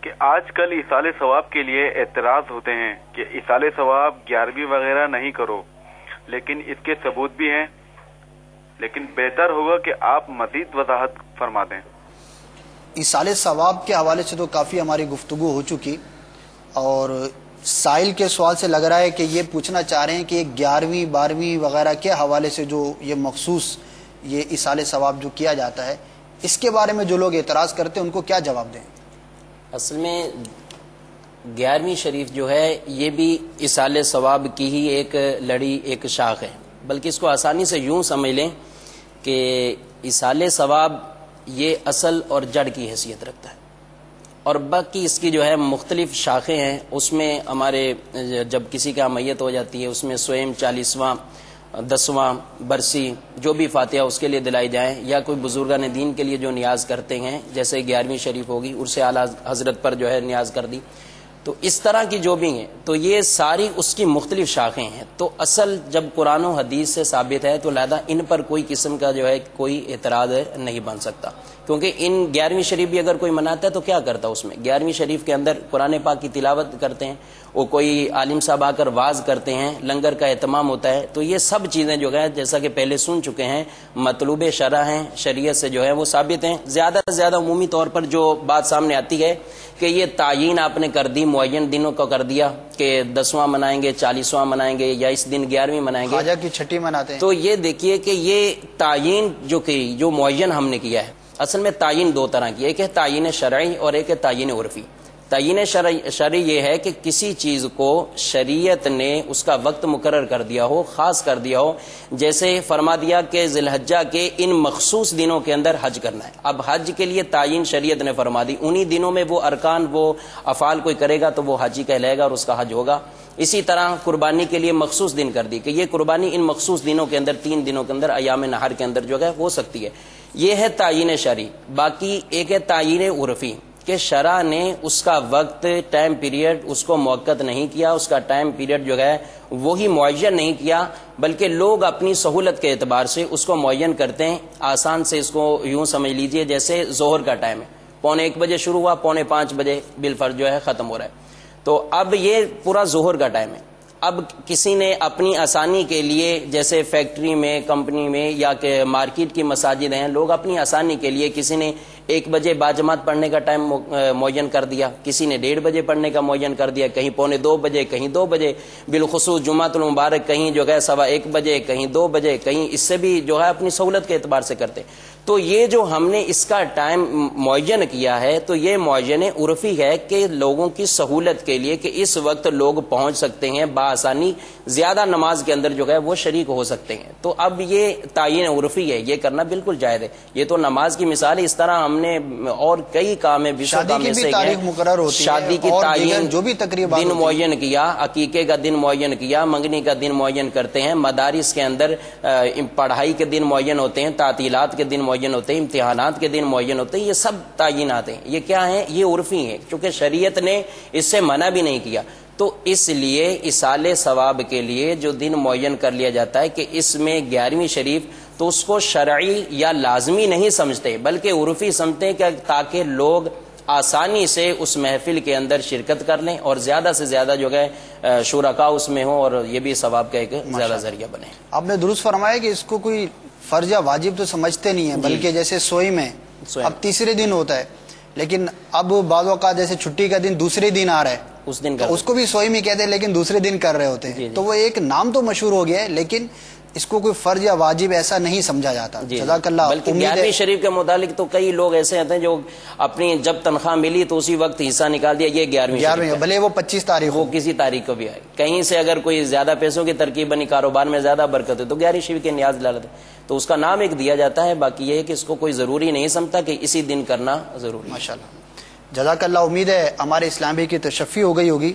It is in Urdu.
کہ آج کل ایصال ثواب کے لیے اعتراض ہوتے ہیں کہ ایصال ثواب 11ویں وغیرہ نہیں کرو، لیکن اس کے ثبوت بھی ہیں، لیکن بہتر ہوگا کہ آپ مزید وضاحت فرما دیں۔ ایصال ثواب کے حوالے سے تو کافی ہماری گفتگو ہو چکی، اور سائل کے سوال سے لگ رہا ہے کہ یہ پوچھنا چاہ رہے ہیں کہ 11ویں 12ویں وغیرہ کے حوالے سے جو یہ مخصوص یہ ایصال ثواب جو کیا جاتا ہے، اس کے بارے میں جو لوگ اعتراض کرتے ہیں ان کو کیا جواب دیں؟ اصل میں 11ویں شریف جو ہے یہ بھی ایصال ثواب کی ہی ایک لڑی، ایک شاخ ہے، بلکہ اس کو آسانی سے یوں سمجھ لیں کہ ایصال ثواب یہ اصل اور جڑ کی حیثیت رکھتا ہے، اور باقی اس کی جو ہے مختلف شاخیں ہیں۔ اس میں ہمارے جب کسی کا میت ہو جاتی ہے اس میں سویم 40واں 10واں برسی جو بھی فاتحہ اس کے لیے دلائی جائیں، یا کوئی بزرگان دین کے لیے جو نیاز کرتے ہیں جیسے 11ویں شریف ہوگی عرس اعلیٰ حضرت پر جو ہے نیاز کر دی، تو اس طرح کی جو بھی ہیں تو یہ ساری اس کی مختلف شاخیں ہیں۔ تو اصل جب قرآن و حدیث سے ثابت ہے تو لہذا ان پر کوئی قسم کا جو ہے کوئی اعتراض نہیں بن سکتا، کیونکہ ان 11ویں شریف بھی اگر کوئی مناتا ہے تو کیا کرتا ہے اس میں 11ویں شریف کے اندر قرآن پاک کی تلاوت کرتے ہیں، وہ کوئی عالم صاحب آ کر واز کرتے ہیں، لنگر کا اہتمام ہوتا ہے، تو یہ سب چیزیں جو ہے جیسا کہ پہلے سن چکے ہیں مطلوب شرع ہیں، شریعت سے جو ہے وہ ثابت ہیں۔ زیادہ سے زیادہ عمومی طور پر جو بات سامنے آتی ہے کہ یہ تعین آپ نے کر دی، معین دنوں کو کر دیا کہ 10واں منائیں گے، 40واں منائیں گے، یا اس دن 11ویں منائیں گے، خواجہ کی چھٹی مناتے ہیں، تو یہ دیکھیے کہ یہ تعین جو معین ہم نے کیا ہے، اصل میں تعین دو طرح کی، ایک ہے تعین شرعی اور ایک ہے تعین عرفی۔ تعین شرعی یہ ہے کہ کسی چیز کو شریعت نے اس کا وقت مقرر کر دیا ہو، خاص کر دیا ہو، جیسے فرما دیا کہ ذی الحجہ کے ان مخصوص دنوں کے اندر حج کرنا ہے۔ اب حج کے لیے تعین شریعت نے فرما دی، انہی دنوں میں وہ ارکان وہ افعال کوئی کرے گا تو وہ حاجی کہلائے گا اور اس کا حج ہوگا۔ اسی طرح قربانی کے لیے مخصوص دن کر دی کہ یہ قربانی ان مخصوص دنوں کے اندر 3 دنوں کے اندر ایام نہر کے اندر جو ہے ہو سکتی ہے۔ یہ ہے تعین شرعی۔ باقی ایک ہے تعین عرفی کہ شرع نے اس کا وقت، ٹائم پیریڈ اس کو موقت نہیں کیا، اس کا ٹائم پیریڈ جو ہے وہی معین نہیں کیا، بلکہ لوگ اپنی سہولت کے اعتبار سے اس کو معین کرتے ہیں۔ آسان سے اس کو یوں سمجھ لیجئے جیسے ظہر کا ٹائم ہے، 4:45 بجے شروع ہوا، 4:45 بجے بالفرض جو ہے ختم ہو رہا ہے، تو اب یہ پورا ظہر کا ٹائم ہے۔ اب کسی نے اپنی آسانی کے لیے جیسے فیکٹری میں، کمپنی میں، یا کہ مارکیٹ کی مساجد ہیں، لوگ اپنی آسانی کے لیے کسی نے 1 بجے باجماعت پڑھنے کا ٹائم معین کر دیا، کسی نے 1:30 بجے پڑھنے کا معین کر دیا، کہیں 1:45 بجے، کہیں 2 بجے، بالخصوص جمعۃ المبارک کہیں جو ہے 1:15 بجے، کہیں 2 بجے، کہیں اس سے بھی جو ہے اپنی سہولت کے اعتبار سے کرتے۔ تو یہ جو ہم نے اس کا ٹائم معین کیا ہے تو یہ معین عرفی ہے کہ لوگوں کی سہولت کے لیے کہ اس وقت لوگ پہنچ سکتے ہیں بآسانی، زیادہ نماز کے اندر جو ہے وہ شریک ہو سکتے ہیں۔ تو اب یہ تعین عرفی ہے، یہ کرنا بالکل جائز ہے۔ یہ تو نماز کی مثال ہے، اس طرح ہم نے اور کئی کام ہے، شادی کی بھی تاریخ مقرر ہوتی ہے، شادی کی تعین جو بھی تقریبات دن معین کیا، عقیقے کا دن معین کیا، منگنی کا دن معین کرتے ہیں، مدارس کے اندر پڑھائی کے دن معین ہوتے ہیں، تعطیلات کے دن معین ہوتے ہیں، امتحانات کے دن معین ہوتے ہیں، یہ سب تعینات ہیں۔ یہ کیا ہیں؟ یہ عرفی ہیں، چونکہ شریعت نے اس سے منع بھی نہیں کیا۔ تو اس لیے ایصال ثواب کے لیے جو دن معین کر لیا جاتا ہے کہ اس میں 11ویں شریف، تو اس کو شرعی یا لازمی نہیں سمجھتے بلکہ عرفی سمجھتے ہیں کہ تاکہ لوگ آسانی سے اس محفل کے اندر شرکت کر لیں اور زیادہ سے زیادہ جو ہے شرکاء اس میں ہوں، اور یہ بھی ثواب کا ایک زیادہ ذریعہ بنے۔ آپ نے درست فرمایا کہ اس کو کوئی فرض یا واجب تو سمجھتے نہیں ہیں، بلکہ جیسے سوئی میں اب تیسرے دن ہوتا ہے، لیکن اب بعض اوقات جیسے چھٹی کا دن دوسرے دن آ رہا ہے، اس دن اس کو بھی سوئی میں کہتے ہیں لیکن دوسرے دن کر رہے ہوتے ہیں، تو وہ ایک نام تو مشہور ہو گیا ہے لیکن اس کو کوئی فرض یا واجب ایسا نہیں سمجھا جاتا۔ جزاک اللہ۔ بلکہ 11ویں شریف کے متعلق تو کئی لوگ ایسے ہیں جو اپنی جب تنخواہ ملی تو اسی وقت حصہ نکال دیا، یہ 11ویں، بھلے وہ 25 تاریخ وہ کسی تاریخ کو بھی آئے، کہیں سے اگر کوئی زیادہ پیسوں کی ترکیب بنی، کاروبار میں زیادہ برکت ہے تو 11ویں شریف کے نیاز لا لیتے، تو اس کا نام ایک دیا جاتا ہے۔ باقی یہ ہے کہ اس کو کوئی ضروری نہیں سمجھتا کہ اسی دن کرنا ضروری۔ ماشاءاللہ، جزاک اللہ۔ امید ہے ہمارے اسلام بھائی کی تشفی ہو گئی ہوگی۔